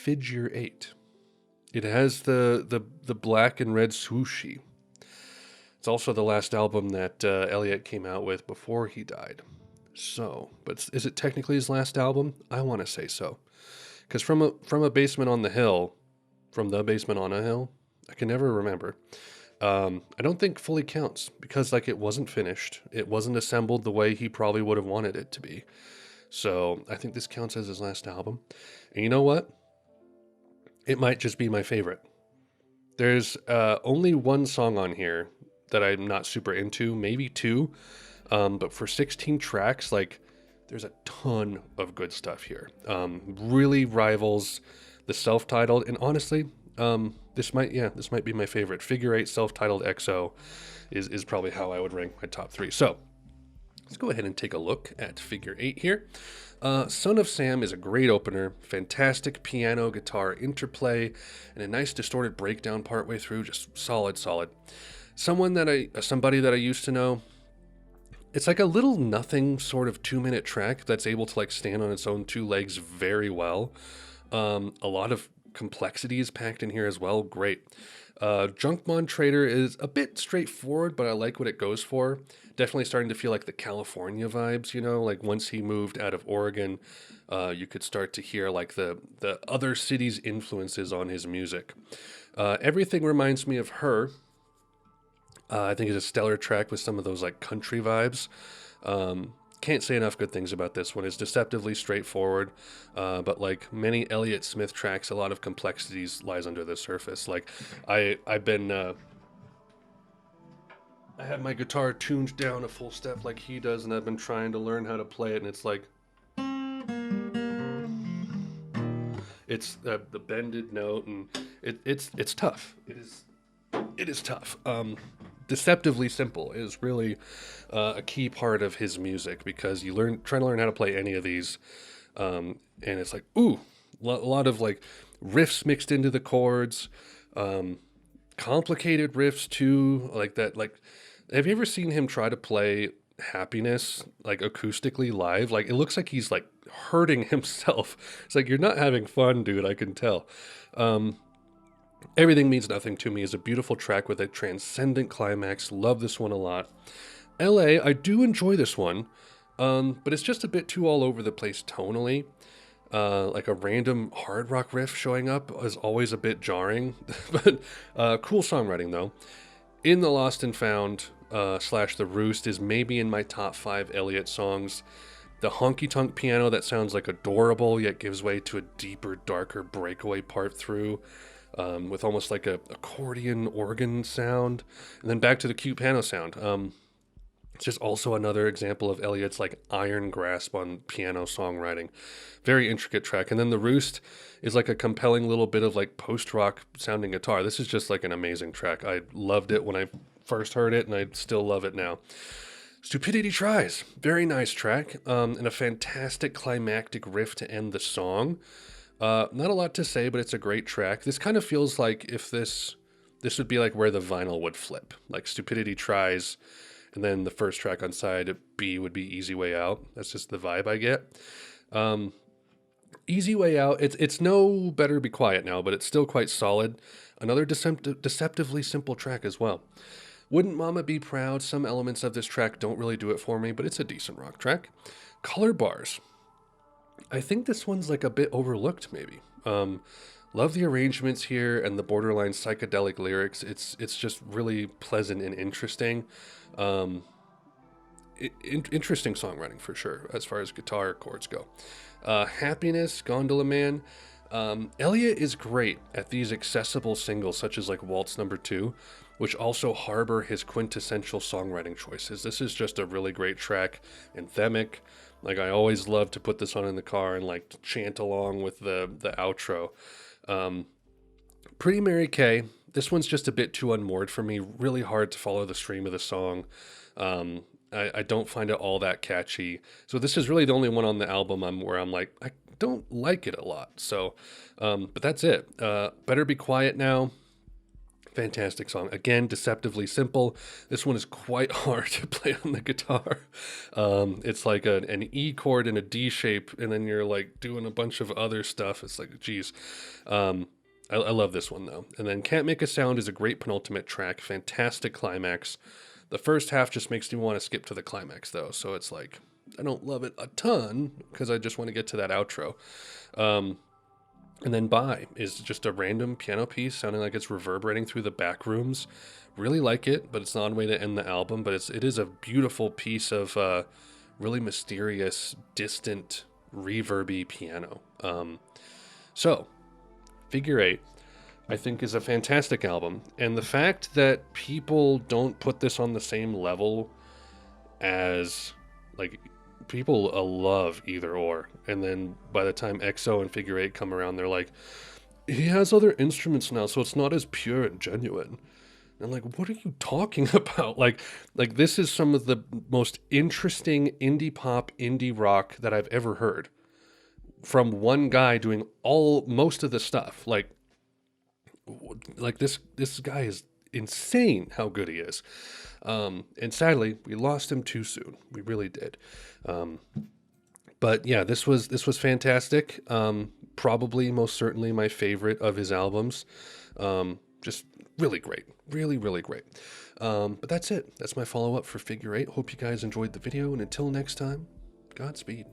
Figure 8. It has the black and red swooshy. It's also the last album that Elliott came out with before he died. So, but is it technically his last album? I want to say so. Because from a basement on the hill, from the basement on a hill, I can never remember. I don't think fully counts because like it wasn't finished. It wasn't assembled the way he probably would have wanted it to be. So I think this counts as his last album. And you know what? It might just be my favorite. There's only one song on here that I'm not super into, maybe two. But for 16 tracks, like there's a ton of good stuff here. Really rivals the self-titled, and honestly, this might be my favorite. Figure 8 self-titled XO is probably how I would rank my top 3. So let's go ahead and take a look at Figure 8 here. Son of Sam is a great opener, fantastic piano guitar interplay, and a nice distorted breakdown partway through, just solid. Somebody that I used to know. It's like a little nothing sort of 2-minute track that's able to like stand on its own two legs very well. A lot of complexity is packed in here as well. Great. Junkmon Trader is a bit straightforward, but I like what it goes for. Definitely starting to feel like the California vibes, like once he moved out of Oregon, you could start to hear like the other cities' influences on his music. Everything reminds me of Her. I think it's a stellar track with some of those like country vibes. Can't say enough good things about this one. It's deceptively straightforward, but like many Elliott Smith tracks, a lot of complexities lies under the surface. Like I have my guitar tuned down a full step like he does, and I've been trying to learn how to play it, and it's like it's the bended note, and it's tough. It is tough. Deceptively simple is really a key part of his music because you try to learn how to play any of these, and it's like a lot of like riffs mixed into the chords, complicated riffs too, like that. Like, have you ever seen him try to play Happiness like acoustically live? Like it looks like he's like hurting himself. It's like you're not having fun, dude. I can tell. Everything Means Nothing to Me is a beautiful track with a transcendent climax. Love this one a lot. LA, I do enjoy this one, but it's just a bit too all over the place tonally. Like a random hard rock riff showing up is always a bit jarring, but cool songwriting though. In the Lost and Found / The Roost is maybe in my top 5 Elliott songs. The honky-tonk piano that sounds like adorable yet gives way to a deeper, darker breakaway part through. With almost like a accordion organ sound, and then back to the cute piano sound. It's just also another example of Elliott's like iron grasp on piano songwriting. Very intricate track. And then The Roost is like a compelling little bit of like post-rock sounding guitar. This is just like an amazing track. I loved it when I first heard it, and I still love it now. Stupidity Tries, very nice track, and a fantastic climactic riff to end the song. Not a lot to say, but it's a great track. This kind of feels like if this would be like where the vinyl would flip. Like Stupidity Tries, and then the first track on side B would be Easy Way Out. That's just the vibe I get. Easy Way Out, it's no Better Be Quiet Now, but it's still quite solid. Another deceptively simple track as well. Wouldn't Mama Be Proud? Some elements of this track don't really do it for me, but it's a decent rock track. Color Bars. I think this one's like a bit overlooked, maybe. Love the arrangements here and the borderline psychedelic lyrics. It's just really pleasant and interesting. Interesting songwriting for sure, as far as guitar chords go. Happiness, Gondola Man. Elliott is great at these accessible singles, such as like Waltz Number 2, which also harbor his quintessential songwriting choices. This is just a really great track, anthemic. Like I always love to put this on in the car and like chant along with the outro. Pretty Mary Kay. This one's just a bit too unmoored for me. Really hard to follow the stream of the song. I don't find it all that catchy. So this is really the only one on the album where I'm like, I don't like it a lot. So, but that's it. Better Be Quiet Now. Fantastic song. Again, deceptively simple. This one is quite hard to play on the guitar. It's like an E chord in a D shape, and then you're like doing a bunch of other stuff. It's like, geez. I love this one though. And then Can't Make a Sound is a great penultimate track. Fantastic climax. The first half just makes me want to skip to the climax though. So it's like, I don't love it a ton because I just want to get to that outro. And then Bye is just a random piano piece sounding like it's reverberating through the back rooms. Really like it, but it's not a way to end the album. But it is a beautiful piece of really mysterious, distant, reverby piano. So, Figure Eight, I think, is a fantastic album. And the fact that people don't put this on the same level as, like, people love Either Or, and then by the time EXO and Figure Eight come around, they're like, he has other instruments now, so it's not as pure and genuine. And I'm like, what are you talking about? Like this is some of the most interesting indie pop, indie rock that I've ever heard from one guy doing most of the stuff. Like this guy is insane how good he is. And sadly, we lost him too soon. We really did. But yeah, this was fantastic. Probably most certainly my favorite of his albums. Just really great. Really, really great. But that's it. That's my follow-up for Figure Eight. Hope you guys enjoyed the video, and until next time, Godspeed.